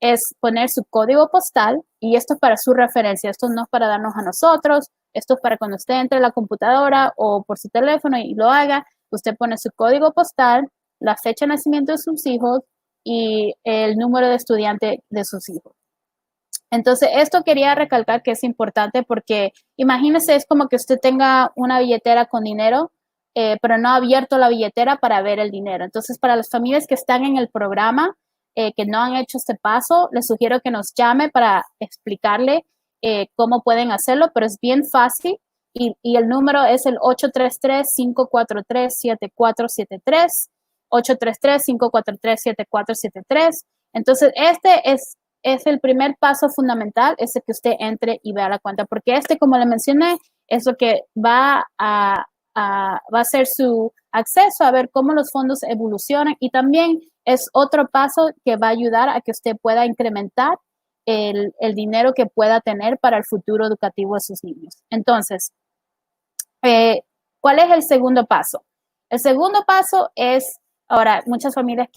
es poner su código postal, y esto es para su referencia, esto no es para darnos a nosotros, Esto es para cuando usted entre a la computadora o por su teléfono y lo haga, usted pone su código postal, la fecha de nacimiento de sus hijos y el número de estudiante de sus hijos. Entonces, esto quería recalcar que es importante porque imagínese, es como que usted tenga una billetera con dinero, pero no ha abierto la billetera para ver el dinero. Entonces, para las familias que están en el programa, que no han hecho este paso, les sugiero que nos llame para explicarle cómo pueden hacerlo, pero es bien fácil y el número es el 833-543-7473, 833-543-7473. Entonces, este es el primer paso fundamental, es el que usted entre y vea la cuenta, porque como le mencioné, es lo que va a ser su acceso a ver cómo los fondos evolucionan y también es otro paso que va a ayudar a que usted pueda incrementar el dinero que pueda tener para el futuro educativo de sus niños. Entonces, ¿cuál es el segundo paso? El segundo paso es, ahora, muchas familias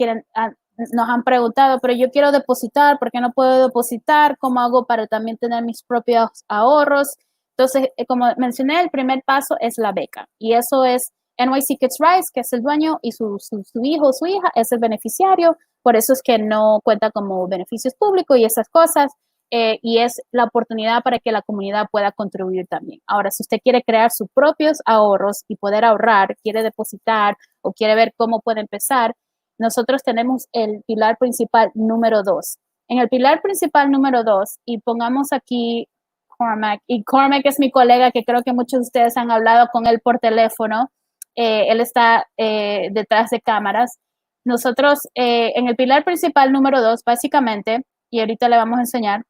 nos han preguntado, pero yo quiero depositar, ¿por qué no puedo depositar? ¿Cómo hago para también tener mis propios ahorros? Entonces, como mencioné, el primer paso es la beca y eso es NYC Kids RISE, que es el dueño, y su hijo o su hija es el beneficiario, por eso es que no cuenta como beneficios públicos y esas cosas, y es la oportunidad para que la comunidad pueda contribuir también. Ahora, si usted quiere crear sus propios ahorros y poder ahorrar, quiere depositar o quiere ver cómo puede empezar, nosotros tenemos el pilar principal número 2. En el pilar principal número 2, y pongamos aquí Cormac, y Cormac es mi colega que creo que muchos de ustedes han hablado con él por teléfono, él está detrás de cámaras. Nosotros en el pilar principal número 2, básicamente, y ahorita le vamos a enseñar,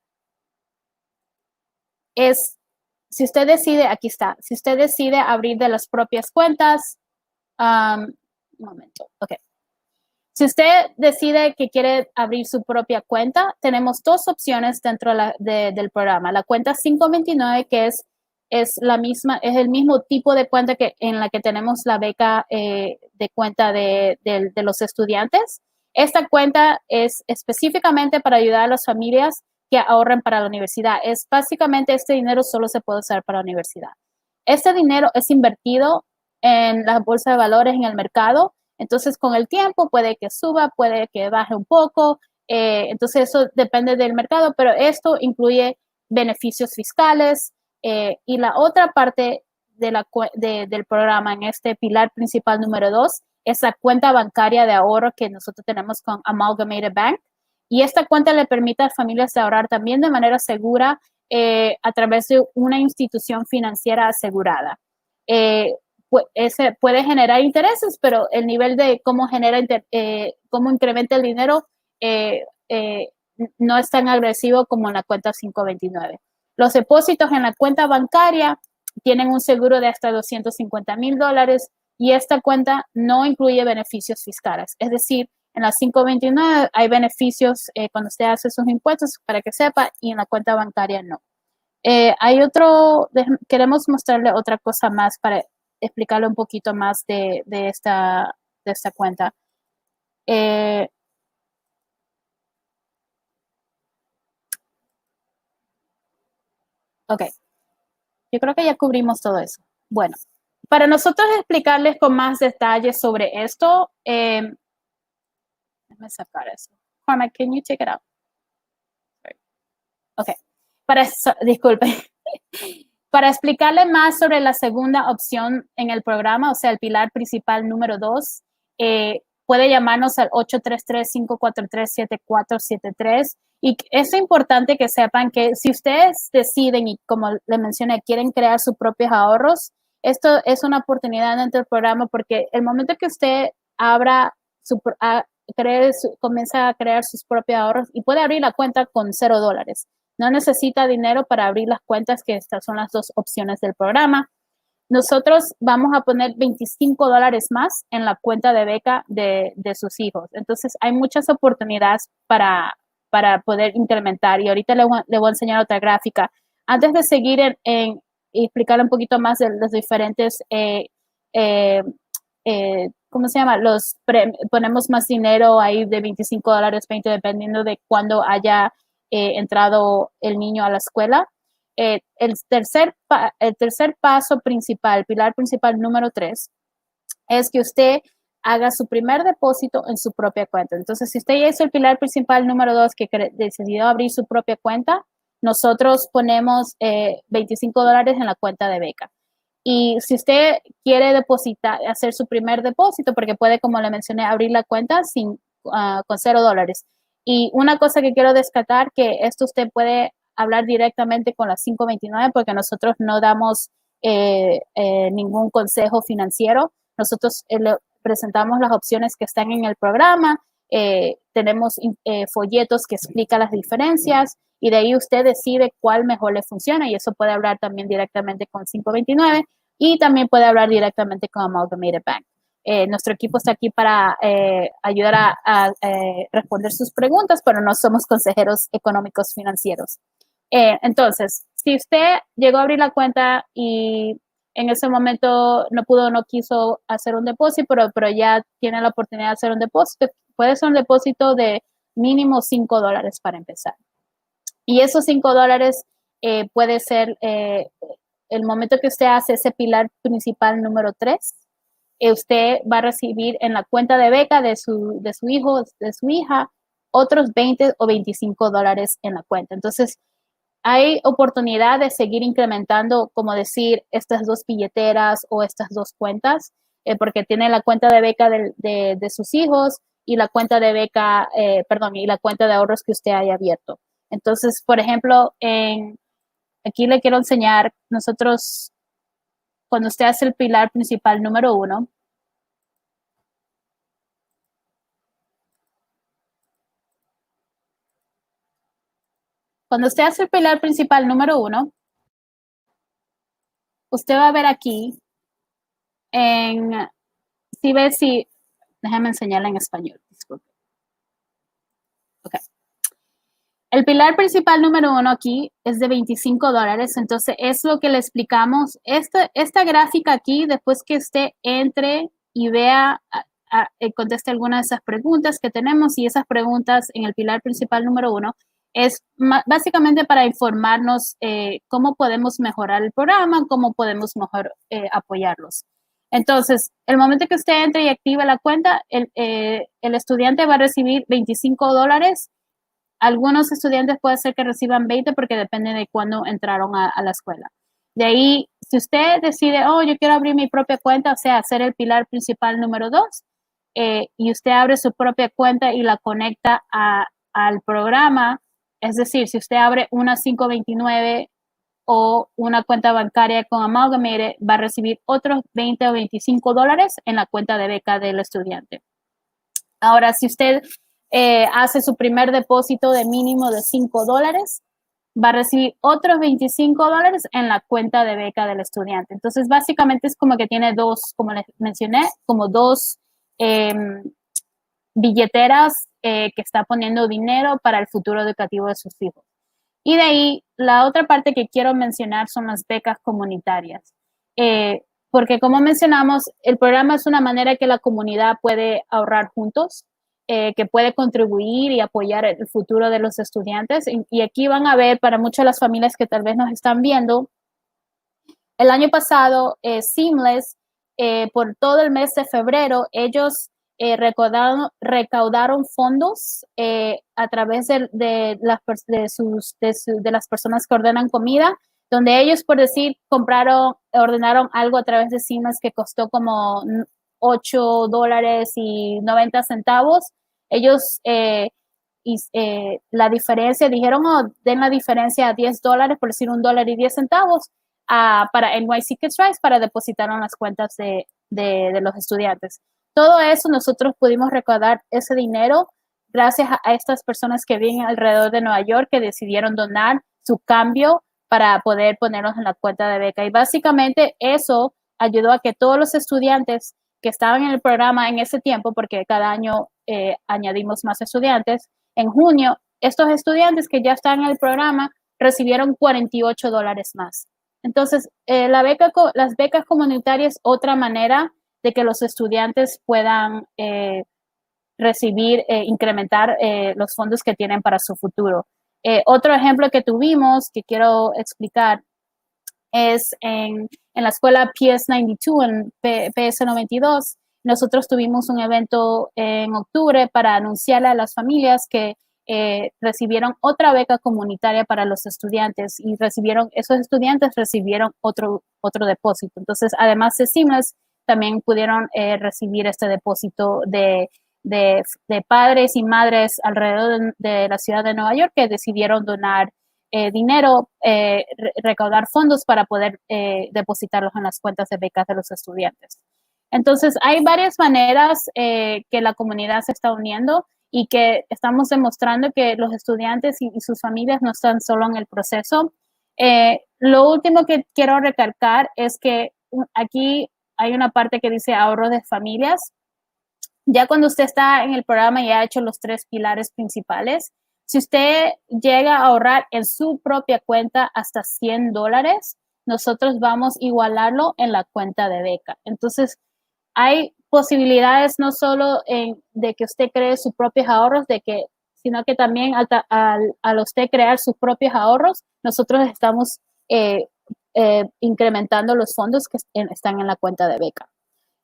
es si usted decide, aquí está, si usted decide abrir de las propias cuentas, un momento, ok. Si usted decide que quiere abrir su propia cuenta, tenemos dos opciones dentro del programa. La cuenta 529, que es el mismo tipo de cuenta en la que tenemos la beca de cuenta de los estudiantes. Esta cuenta es específicamente para ayudar a las familias que ahorren para la universidad. Básicamente este dinero solo se puede usar para la universidad. Este dinero es invertido en la bolsa de valores, en el mercado. Entonces, con el tiempo puede que suba, puede que baje un poco. Entonces, eso depende del mercado, pero esto incluye beneficios fiscales. Y la otra parte del programa en este pilar principal número 2 es la cuenta bancaria de ahorro que nosotros tenemos con Amalgamated Bank. Y esta cuenta le permite a las familias ahorrar también de manera segura a través de una institución financiera asegurada. Puede generar intereses, pero el nivel de cómo incrementa el dinero no es tan agresivo como en la cuenta 529. Los depósitos en la cuenta bancaria tienen un seguro de hasta $250,000 y esta cuenta no incluye beneficios fiscales. Es decir, en la 529 hay beneficios cuando usted hace sus impuestos, para que sepa, y en la cuenta bancaria no. Queremos mostrarle otra cosa más para explicarle un poquito más de esta cuenta. Ok, yo creo que ya cubrimos todo eso. Bueno, para nosotros explicarles con más detalles sobre esto, déjame sacar eso. Carmen, can you take it out? Ok, disculpe. Para explicarle más sobre la segunda opción en el programa, o sea, el pilar principal número 2, puede llamarnos al 833-543-7473. Y es importante que sepan que si ustedes deciden, y como le mencioné, quieren crear sus propios ahorros, esto es una oportunidad dentro del programa porque el momento que usted comienza a crear sus propios ahorros y puede abrir la cuenta con $0. No necesita dinero para abrir las cuentas, que estas son las dos opciones del programa. Nosotros vamos a poner $25 más en la cuenta de beca de sus hijos. Entonces, hay muchas oportunidades para poder incrementar. Y ahorita le voy a enseñar otra gráfica. Antes de seguir y explicarle un poquito más de los diferentes, ¿cómo se llama? Ponemos más dinero ahí de $25, $20, dependiendo de cuándo haya entrado el niño a la escuela. el tercer paso principal, pilar principal número 3, es que usted haga su primer depósito en su propia cuenta. Entonces, si usted ya hizo el pilar principal número 2, que decidió abrir su propia cuenta, nosotros ponemos $25 en la cuenta de beca. Y si usted quiere depositar, hacer su primer depósito, porque puede, como le mencioné, abrir la cuenta con $0. Y una cosa que quiero destacar, que esto usted puede hablar directamente con la 529, porque nosotros no damos ningún consejo financiero. Nosotros le presentamos las opciones que están en el programa, tenemos folletos que explican las diferencias, y de ahí usted decide cuál mejor le funciona, y eso puede hablar también directamente con 529 y también puede hablar directamente con Amalgamated Bank. Nuestro equipo está aquí para ayudar a responder sus preguntas, pero no somos consejeros económicos financieros. Entonces, si usted llegó a abrir la cuenta y en ese momento no pudo o no quiso hacer un depósito, pero ya tiene la oportunidad de hacer un depósito, puede ser un depósito de mínimo $5 para empezar. Y esos $5 puede ser el momento que usted hace ese pilar principal número 3, usted va a recibir en la cuenta de beca de su hijo, de su hija, otros $20 o $25 en la cuenta. Entonces, hay oportunidad de seguir incrementando, como decir, estas 2 billeteras o estas 2 cuentas, porque tiene la cuenta de beca de sus hijos y la cuenta de beca, y la cuenta de ahorros que usted haya abierto. Entonces, por ejemplo, aquí le quiero enseñar, nosotros, cuando usted hace el pilar principal número 1, cuando usted hace el pilar principal número 1, usted va a ver aquí, déjame enseñarle en español, disculpe. Ok. El pilar principal número 1 aquí es de $25, entonces es lo que le explicamos. Esta gráfica aquí, después que usted entre y vea, conteste algunas de esas preguntas que tenemos, y esas preguntas en el pilar principal número 1 es básicamente para informarnos cómo podemos mejorar el programa, cómo podemos mejor apoyarlos. Entonces, el momento que usted entre y active la cuenta, el estudiante va a recibir $25. Algunos estudiantes puede ser que reciban 20 porque depende de cuándo entraron a la escuela. De ahí, si usted decide, yo quiero abrir mi propia cuenta, o sea, hacer el pilar principal número 2, y usted abre su propia cuenta y la conecta al programa, es decir, si usted abre una 529 o una cuenta bancaria con Amalgamated, va a recibir otros $20 o $25 en la cuenta de beca del estudiante. Ahora, si usted hace su primer depósito de mínimo de $5, va a recibir otros $25 en la cuenta de beca del estudiante. Entonces, básicamente es como que tiene dos, como les mencioné, como dos billeteras que está poniendo dinero para el futuro educativo de sus hijos. Y de ahí, la otra parte que quiero mencionar son las becas comunitarias. Porque como mencionamos, el programa es una manera que la comunidad puede ahorrar juntos, que puede contribuir y apoyar el futuro de los estudiantes. Y aquí van a ver, para muchas de las familias que tal vez nos están viendo, el año pasado, Seamless, por todo el mes de febrero, ellos recaudaron fondos a través de las personas que ordenan comida, donde ellos, por decir, ordenaron algo a través de Seamless que costó como $8.90. Ellos la diferencia, dijeron, den la diferencia a $10, por decir $1.10, para NYC Kids RISE, para depositar en las cuentas de los estudiantes. Todo eso nosotros pudimos recaudar ese dinero gracias a estas personas que viven alrededor de Nueva York, que decidieron donar su cambio para poder ponernos en la cuenta de beca. Y básicamente eso ayudó a que todos los estudiantes que estaban en el programa en ese tiempo, porque cada año añadimos más estudiantes, en junio, estos estudiantes que ya están en el programa recibieron $48 más. Entonces, las becas comunitarias, otra manera de que los estudiantes puedan incrementar los fondos que tienen para su futuro. Otro ejemplo que tuvimos, que quiero explicar, es en la escuela PS92, en PS92. Nosotros tuvimos un evento en octubre para anunciarle a las familias que recibieron otra beca comunitaria para los estudiantes y esos estudiantes recibieron otro depósito. Entonces, además de Seamless, también pudieron recibir este depósito de padres y madres alrededor de la ciudad de Nueva York que decidieron donar dinero, recaudar fondos para poder depositarlos en las cuentas de becas de los estudiantes. Entonces, hay varias maneras que la comunidad se está uniendo y que estamos demostrando que los estudiantes y sus familias no están solo en el proceso. Lo último que quiero recalcar es que aquí hay una parte que dice ahorros de familias. Ya cuando usted está en el programa y ha hecho los 3 pilares principales, si usted llega a ahorrar en su propia cuenta hasta $100, nosotros vamos a igualarlo en la cuenta de beca. Entonces, hay posibilidades no solo de que usted cree sus propios ahorros, sino que también al usted crear sus propios ahorros, nosotros estamos incrementando los fondos que están en la cuenta de beca.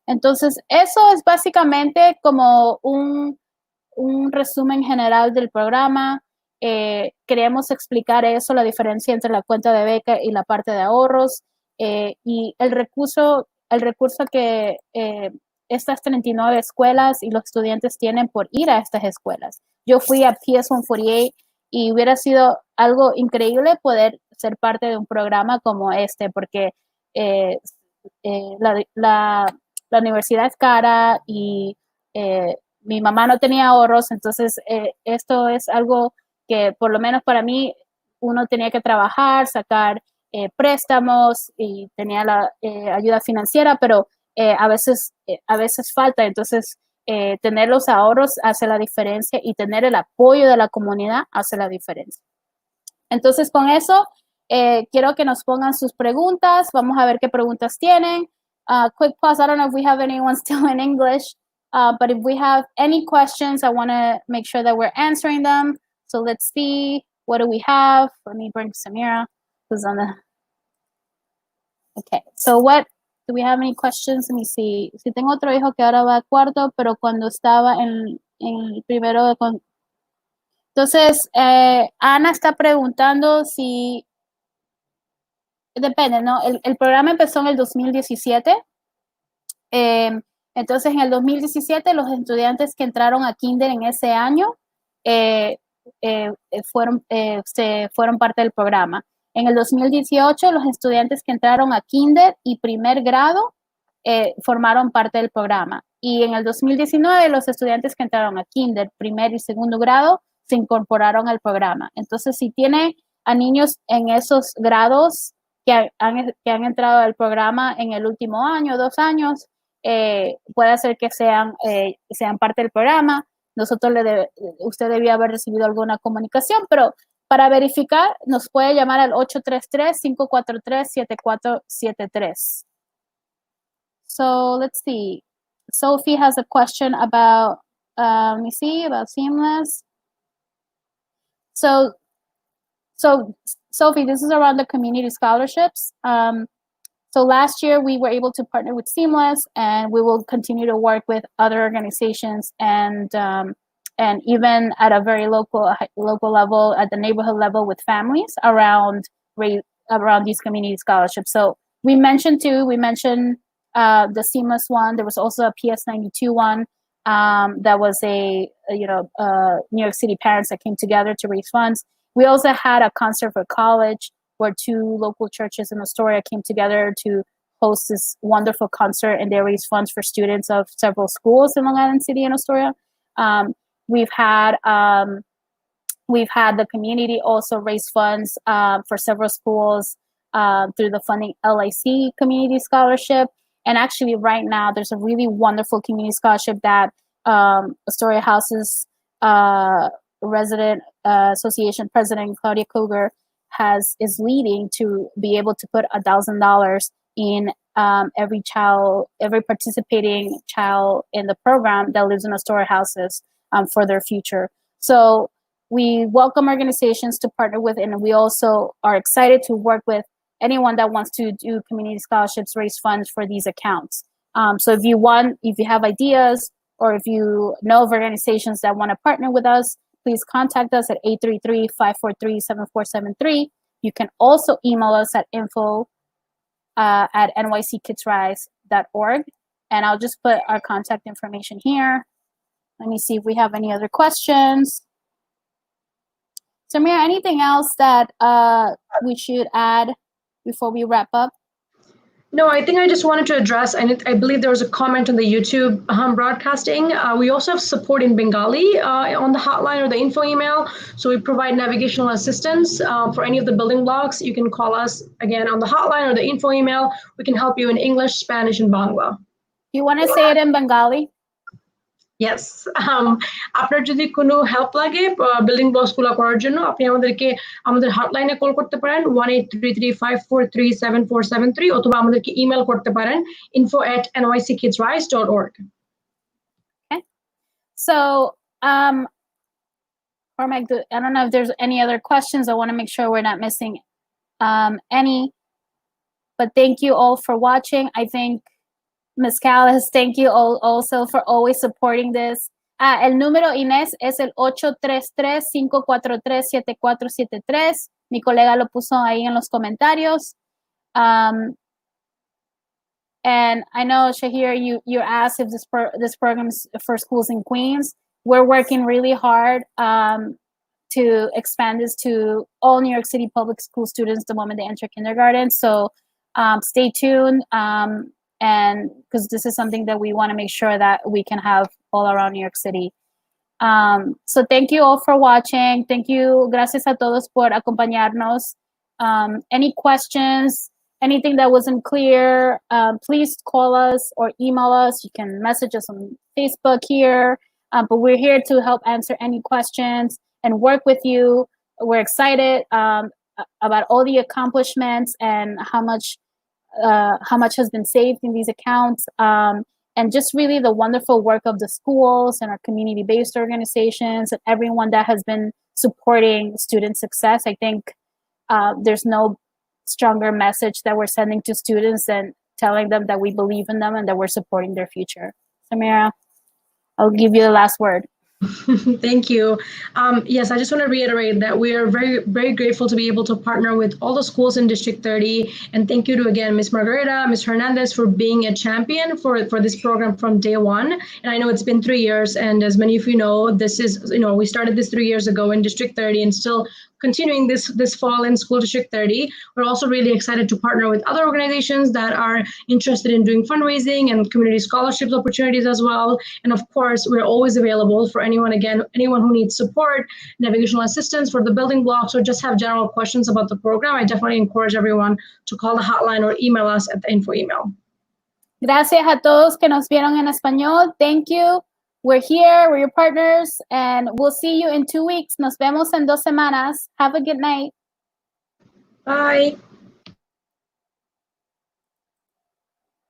Entonces, eso es básicamente como un resumen general del programa. Queremos explicar eso, la diferencia entre la cuenta de beca y la parte de ahorros, y el recurso que estas 39 escuelas y los estudiantes tienen por ir a estas escuelas. Yo fui a PS148 y hubiera sido algo increíble poder ser parte de un programa como este, porque la universidad es cara y mi mamá no tenía ahorros, entonces esto es algo que por lo menos para mí uno tenía que trabajar, sacar préstamos y tenía la ayuda financiera, pero a veces falta. Entonces tener los ahorros hace la diferencia y tener el apoyo de la comunidad hace la diferencia. Entonces con eso quiero que nos pongan sus preguntas. Vamos a ver qué preguntas tienen. Quick pause. I don't know if we have anyone still in English, but if we have any questions, I want to make sure that we're answering them. So let's see, what do we have? Let me bring Samira, who's on the... Okay, so what, do we have any questions? Let me see. Si tengo otro hijo que ahora va a cuarto, pero cuando estaba en el primero de... Entonces, Ana está preguntando si... Depende, ¿no? El programa empezó en el 2017. Entonces, en el 2017, los estudiantes que entraron a Kinder en ese año fueron parte del programa. En el 2018, los estudiantes que entraron a Kinder y primer grado formaron parte del programa. Y en el 2019, los estudiantes que entraron a Kinder, primer y segundo grado, se incorporaron al programa. Entonces, si tiene a niños en esos grados que han entrado al programa en el último año, 2 años, puede ser que sean parte del programa. Usted debía haber recibido alguna comunicación, pero para verificar nos puede llamar al 833-543-7473. So let's see. Sophie has a question about, let me see, about Seamless. So Sophie, this is around the community scholarships. So last year we were able to partner with Seamless, and we will continue to work with other organizations and even at a very local level, at the neighborhood level, with families around these community scholarships. So we mentioned the Seamless one. There was also a PS92 one that was a New York City parents that came together to raise funds. We also had a concert for college where 2 local churches in Astoria came together to host this wonderful concert, and they raised funds for students of several schools in Long Island City and Astoria. We've had the community also raise funds for several schools through the Funding LIC Community Scholarship. And actually right now there's a really wonderful community scholarship that Astoria House's Resident Association President Claudia Koger is leading to be able to put $1,000 in every participating child in the program that lives in Astoria Houses for their future. So we welcome organizations to partner with, and we also are excited to work with anyone that wants to do community scholarships, raise funds for these accounts. So if you have ideas, or if you know of organizations that want to partner with us, please contact us at 833-543-7473. You can also email us at info@nyckidsrise.org. And I'll just put our contact information here. Let me see if we have any other questions. Samira, anything else that we should add before we wrap up? No, I think I just wanted to address, and I believe there was a comment on the YouTube broadcasting. We also have support in Bengali on the hotline or the info email. So we provide navigational assistance for any of the building blocks. You can call us again on the hotline or the info email. We can help you in English, Spanish, and Bangla. You want to say it in Bengali? Yes. আপনার যদি কোনো help লাগে building blocks গুলো করার জন্য, আপনি আমাদের হটলাইনে call করতে পারেন 1-833-543-7473, অথবা আমাদেরকে ইমেল করতে পারেন info@nyckidsrise.org. Okay. So, Cormac, I don't know if there's any other questions. I want to make sure we're not missing any. But thank you all for watching. I think Ms. Callis, thank you all also for always supporting this. El número Inés es el 833-543-7473. Mi colega lo puso ahí en los comentarios. And I know, Shahir, you asked if this program is for schools in Queens. We're working really hard to expand this to all New York City public school students the moment they enter kindergarten. So stay tuned. And because this is something that we want to make sure that we can have all around New York City. So thank you all for watching. Thank you. Gracias a todos por acompañarnos. Any questions, anything that wasn't clear, please call us or email us. You can message us on Facebook here. But we're here to help answer any questions and work with you. We're excited about all the accomplishments and how much has been saved in these accounts, and just really the wonderful work of the schools and our community-based organizations and everyone that has been supporting student success. I think there's no stronger message that we're sending to students than telling them that we believe in them and that we're supporting their future. Samira, I'll give you the last word. Thank you. Yes, I just want to reiterate that we are very, very grateful to be able to partner with all the schools in District 30. And thank you to, again, Ms. Margarita, Ms. Hernandez for being a champion for this program from day one. And I know it's been 3 years. And as many of you know, this is, we started this 3 years ago in District 30 and still continuing this fall in School District 30. We're also really excited to partner with other organizations that are interested in doing fundraising and community scholarships opportunities as well. And of course, we're always available for anyone who needs support, navigational assistance for the building blocks, or just have general questions about the program. I definitely encourage everyone to call the hotline or email us at the info email. Gracias a todos que nos vieron en español. Thank you. We're here, we're your partners, and we'll see you in 2 weeks. Nos vemos en 2 semanas. Have a good night. Bye.